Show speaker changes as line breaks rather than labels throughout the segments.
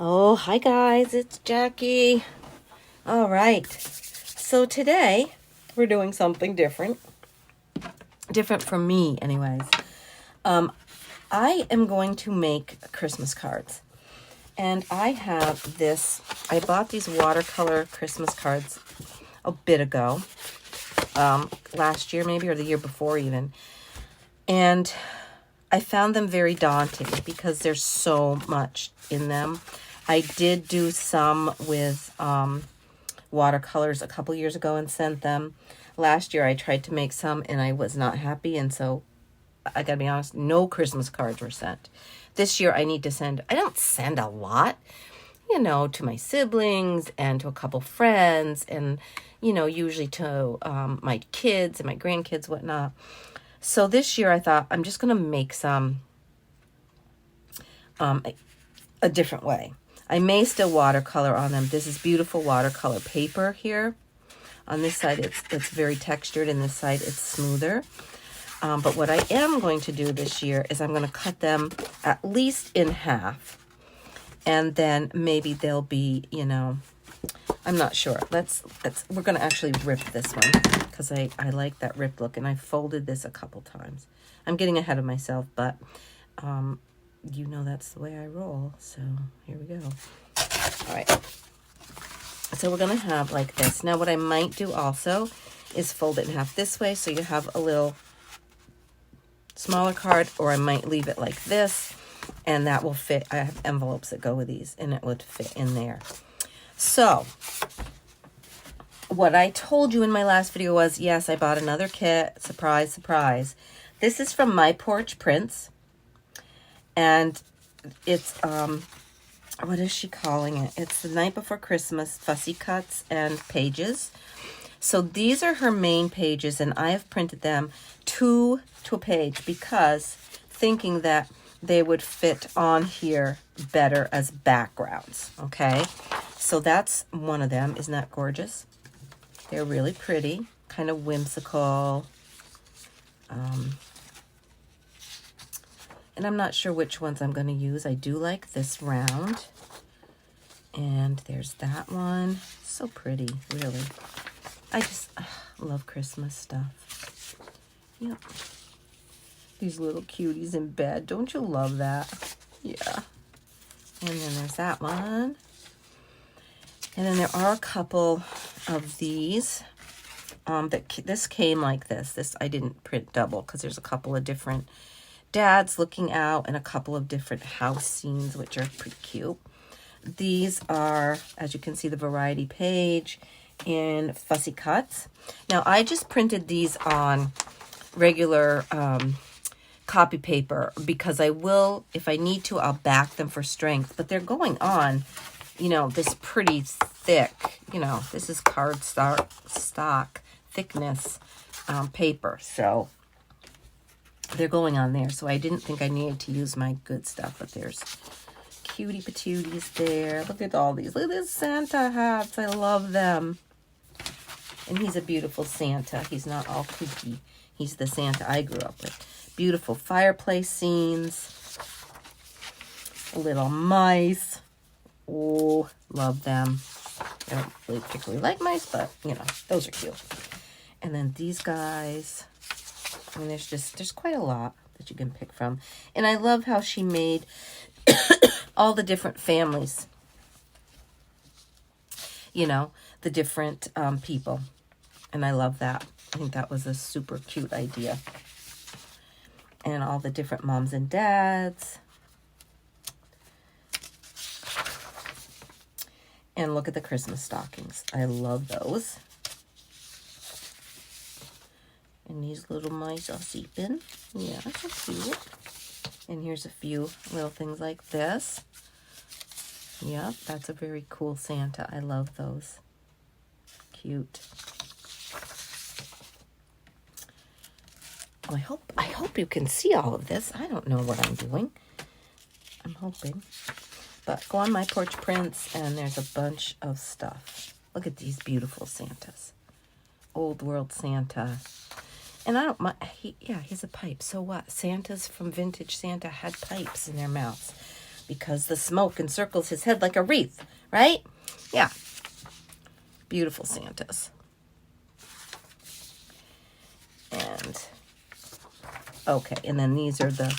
Oh, hi guys, it's Jackie. All right, so today we're doing something different. Different from me, anyways. I am going to make Christmas cards. And I have this, I bought these watercolor Christmas cards a bit ago. Last year maybe, or the year before even. And I found them very daunting because there's so much in them. I did do some with watercolors a couple years ago and sent them. Last year I tried to make some and I was not happy, and so I gotta be honest, no Christmas cards were sent. This year I need to send, I don't send a lot, to my siblings and to a couple friends and, usually to my kids and my grandkids, whatnot. So this year I thought I'm just going to make some a different way. I may still watercolor on them. This is beautiful watercolor paper here. On this side it's very textured, and this side it's smoother. But what I am going to do this year is I'm going to cut them at least in half. And then maybe they'll be, I'm not sure. We're going to actually rip this one because I like that ripped look, and I folded this a couple times. I'm getting ahead of myself, but that's the way I roll. So here we go. All right. So we're going to have like this. Now what I might do also is fold it in half this way so you have a little smaller card, or I might leave it like this, and that will fit. I have envelopes that go with these, and it would fit in there. So what I told you in my last video was, yes, I bought another kit. Surprise, surprise. This is from My Porch Prints, and it's what is she calling it? It's The Night Before Christmas Fussy Cuts and Pages. So these are her main pages, and I have printed them two to a page because thinking that they would fit on here better as backgrounds, okay? So that's one of them. Isn't that gorgeous? They're really pretty, kind of whimsical. And I'm not sure which ones I'm going to use. I do like this round. And there's that one. So pretty, really. I just love Christmas stuff. Yep. These little cuties in bed. Don't you love that? Yeah. And then there's that one. And then there are a couple of these. This came like this. This I didn't print double because there's a couple of different dads looking out and a couple of different house scenes, which are pretty cute. These are, as you can see, the variety page in Fussy Cuts. Now, I just printed these on regular copy paper because I will, if I need to, I'll back them for strength. But they're going on, this pretty thick, this is cardstock thickness paper. So they're going on there. So I didn't think I needed to use my good stuff, but there's cutie patooties there. Look at all these. Look at these Santa hats. I love them. And he's a beautiful Santa. He's not all kooky. He's the Santa I grew up with. Beautiful fireplace scenes. Little mice. Oh, love them. I don't really particularly like mice, but, those are cute. And then these guys. And there's quite a lot that you can pick from. And I love how she made all the different families. The different people. And I love that. I think that was a super cute idea. And all the different moms and dads. And look at the Christmas stockings. I love those. And these little mice are sleeping. Yeah, that's so cute. And here's a few little things like this. Yep, that's a very cool Santa. I love those. Cute. Oh, I hope you can see all of this. I don't know what I'm doing. I'm hoping. But go on My Porch Prints, and there's a bunch of stuff. Look at these beautiful Santas. Old World Santa. And I don't mind. He has a pipe. So what? Santas from Vintage Santa had pipes in their mouths because the smoke encircles his head like a wreath, right? Yeah. Beautiful Santas. And, okay, and then these are the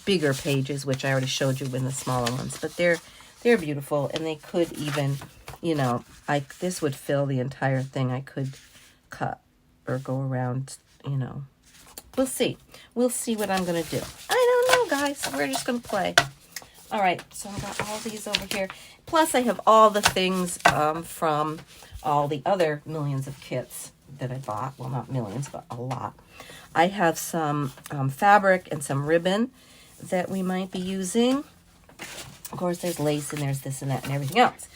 bigger pages, which I already showed you in the smaller ones. But they're beautiful, and they could even, you know, this would fill the entire thing. I could cut or go around, you know. We'll see. We'll see what I'm going to do. I don't know, guys. We're just going to play. All right, so I've got all these over here. Plus, I have all the things from all the other millions of kits that I bought. Well, not millions, but a lot. I have some fabric and some ribbon that we might be using. Of course, there's lace and there's this and that and everything else.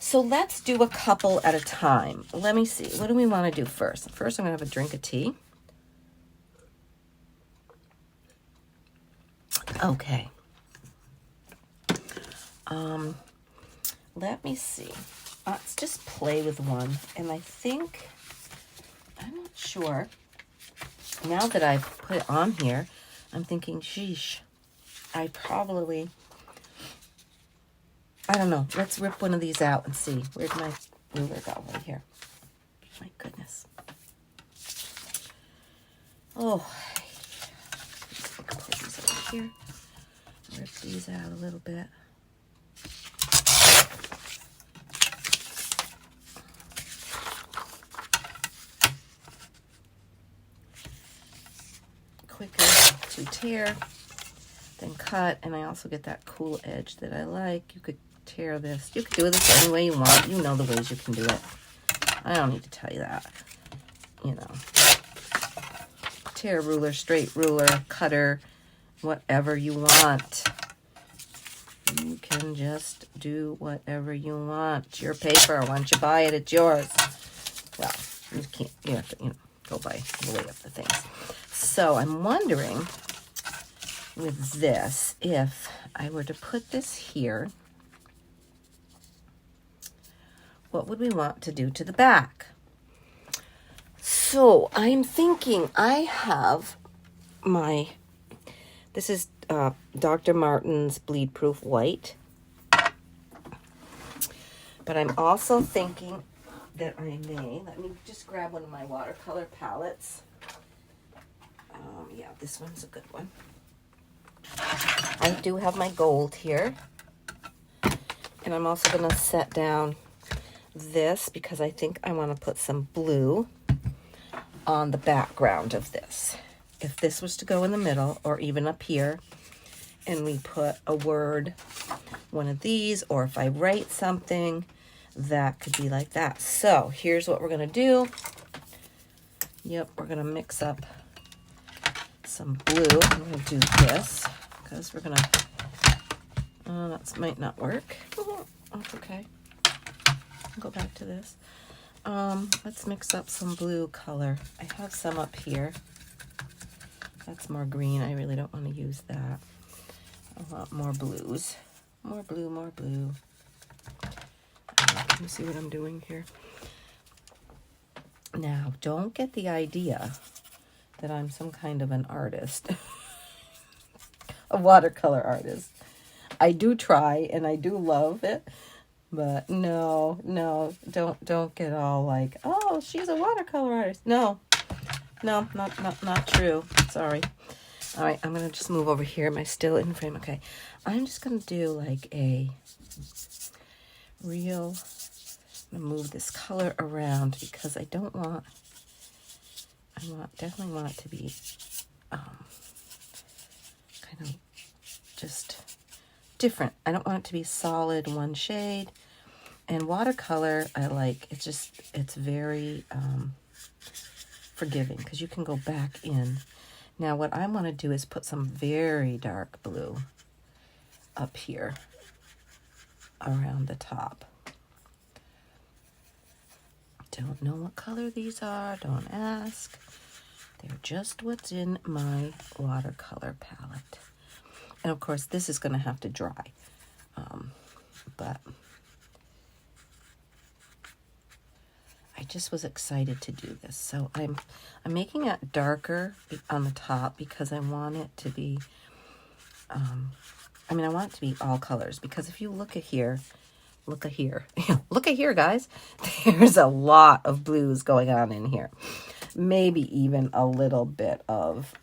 So let's do a couple at a time. Let me see. What do we want to do first? First, I'm going to have a drink of tea. Okay. Let me see. Let's just play with one. And I think, I'm not sure. Now that I've put it on here, I'm thinking, sheesh, I don't know. Let's rip one of these out and see. Where'd my ruler go? Right here. My goodness. Oh. Put these over here. Rip these out a little bit. Quicker to tear than cut, and I also get that cool edge that I like. You could tear this. You could do this any way you want. You know the ways you can do it. I don't need to tell you that. You know. Tear ruler, straight ruler, cutter, whatever you want. You can just do whatever you want. It's your paper. Once you buy it, it's yours. Well, you can't, you have to, you know, go by the way of the things. So I'm wondering with this, if I were to put this here, what would we want to do to the back? So I'm thinking I have this is Dr. Martens Bleed Proof White. But I'm also thinking that I may, let me just grab one of my watercolor palettes. Yeah, this one's a good one. I do have my gold here. And I'm also going to set down this because I think I want to put some blue on the background of this. If this was to go in the middle or even up here, and we put a word, one of these, or if I write something, that could be like that. So here's what we're going to do. Yep, we're going to mix up some blue. I'm going to do this because we're going to, that might not work. Oh, that's okay. I'll go back to this. Let's mix up some blue color. I have some up here. That's more green. I really don't want to use that. I want more blues. More blue, more blue. Can you see what I'm doing here? Now, don't get the idea that I'm some kind of an artist. A watercolor artist. I do try and I do love it. But no, don't get all like, oh, she's a watercolor artist. No, not true. Sorry. All right, I'm going to just move over here. Am I still in frame? Okay. I'm just going to do like a real, I'm going to move this color around because I don't want, definitely want it to be kind of just different. I don't want it to be solid one shade. And watercolor, I like, it's very forgiving because you can go back in. Now what I want to do is put some very dark blue up here around the top. Don't know what color these are, don't ask. They're just what's in my watercolor palette. And of course this is going to have to dry. But I just was excited to do this. So I'm making it darker on the top because I want it to be I mean, I want it to be all colors, because if you look at here, look at here, look at here, guys, there's a lot of blues going on in here. Maybe even a little bit of,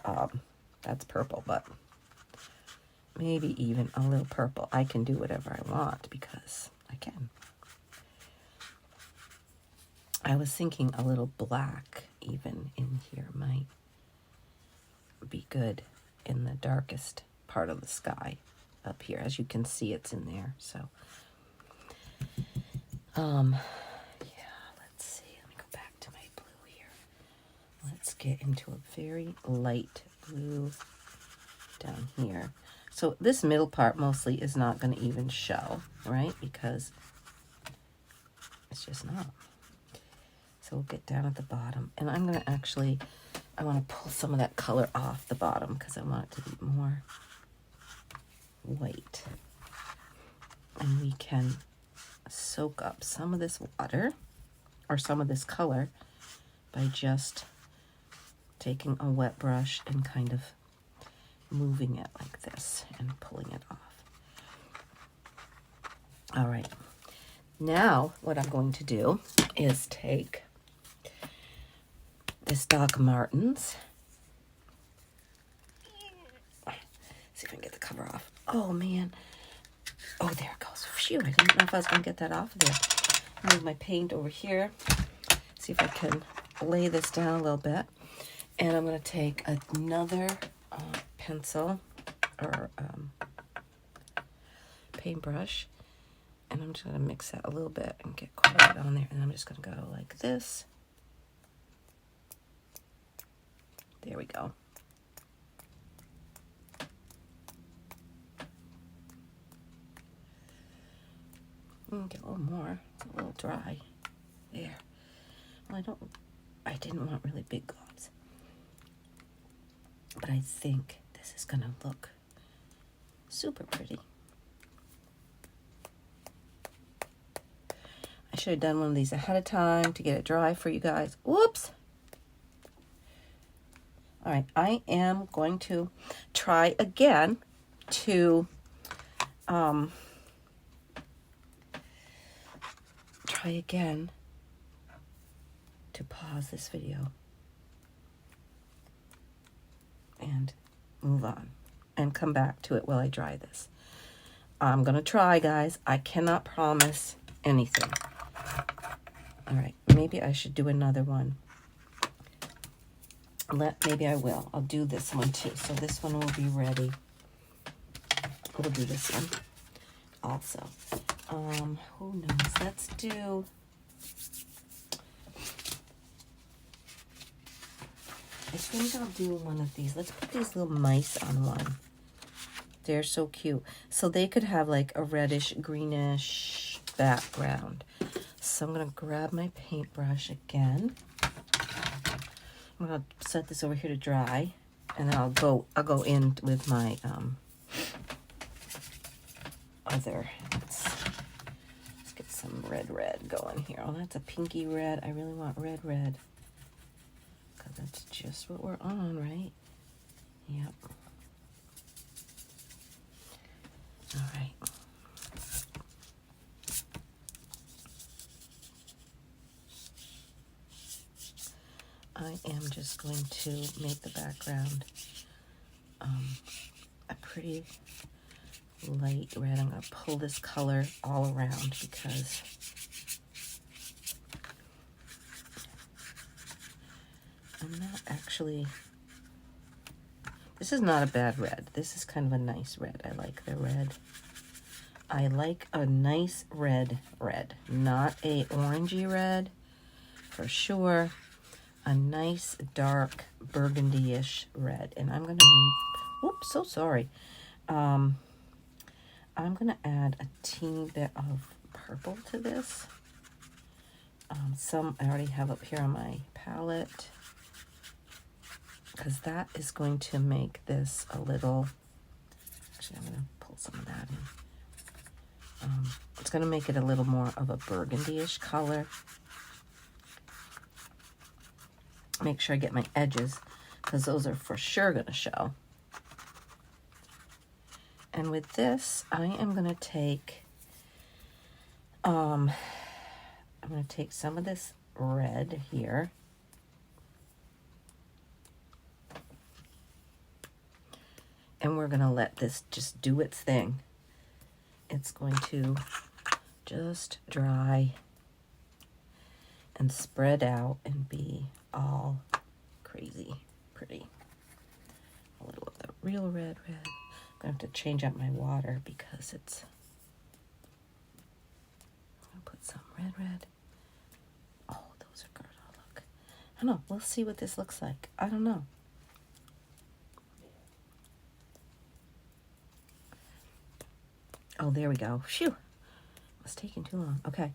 that's purple, but maybe even a little purple. I can do whatever I want because I can. I was thinking a little black even in here might be good in the darkest part of the sky up here. As you can see, it's in there. So, yeah, let's see. Let me go back to my blue here. Let's get into a very light blue down here. So this middle part mostly is not going to even show, right? Because it's just not. So we'll get down at the bottom. And I'm going to actually, I want to pull some of that color off the bottom because I want it to be more white. And we can soak up some of this water or some of this color by just taking a wet brush and kind of moving it like this and pulling it off. All right. Now what I'm going to do is take this Doc Martens. See if I can get the cover off. Oh man. Oh, there it goes. Phew, I didn't know if I was going to get that off of there. Move my paint over here. See if I can lay this down a little bit. And I'm going to take another pencil or paintbrush. And I'm just going to mix that a little bit and get quite a bit on there. And I'm just going to go like this. There we go. Get a little more. It's a little dry. There. Well, I didn't want really big globs. But I think this is going to look super pretty. I should have done one of these ahead of time to get it dry for you guys. Whoops. All right, I am going to try again to pause this video and move on and come back to it while I dry this. I'm going to try, guys. I cannot promise anything. All right, maybe I should do another one. Maybe I will. I'll do this one too. So this one will be ready. We'll do this one also. Who knows? Let's do... I think I'll do one of these. Let's put these little mice on one. They're so cute. So they could have like a reddish, greenish background. So I'm going to grab my paintbrush again. I'm going to set this over here to dry. And then I'll go in with my other. Let's get some red going here. Oh, that's a pinky red. I really want red. Because that's just what we're on, right? Yep. All right. I am just going to make the background a pretty light red. I'm going to pull this color all around because I'm not actually... This is not a bad red. This is kind of a nice red. I like the red. I like a nice red, not a orangey red, for sure. A nice dark burgundy-ish red. And I'm going to, oops, so sorry. I'm going to add a teeny bit of purple to this. Some I already have up here on my palette, because that is going to make this a little, actually I'm going to pull some of that in. It's going to make it a little more of a burgundy-ish color. Make sure I get my edges, because those are for sure going to show. And with this, I am going to take, some of this red here. And we're going to let this just do its thing. It's going to just dry and spread out and be all crazy pretty. A little of the real red. I'm going to have to change out my water because it's... I'm going to put some red. Oh, those are good. Oh, look. I don't know. We'll see what this looks like. I don't know. Oh, there we go. Phew. It was taking too long. Okay.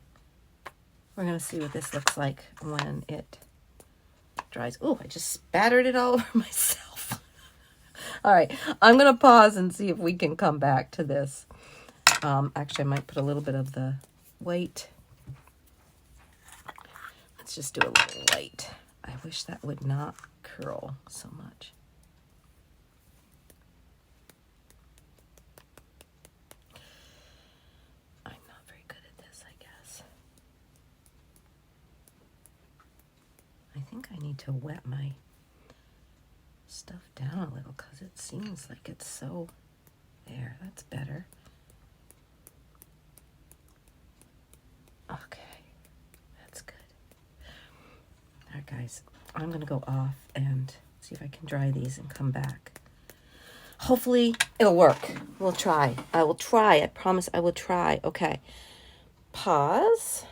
We're going to see what this looks like when it dries. Oh, I just spattered it all over myself. All right. I'm going to pause and see if we can come back to this. Actually, I might put a little bit of the white. Let's just do a little white. I wish that would not curl so much. I think I need to wet my stuff down a little because it seems like it's so... There, that's better. Okay, that's good. All right, guys, I'm going to go off and see if I can dry these and come back. Hopefully it'll work. We'll try. I will try. I promise I will try. Okay. Pause.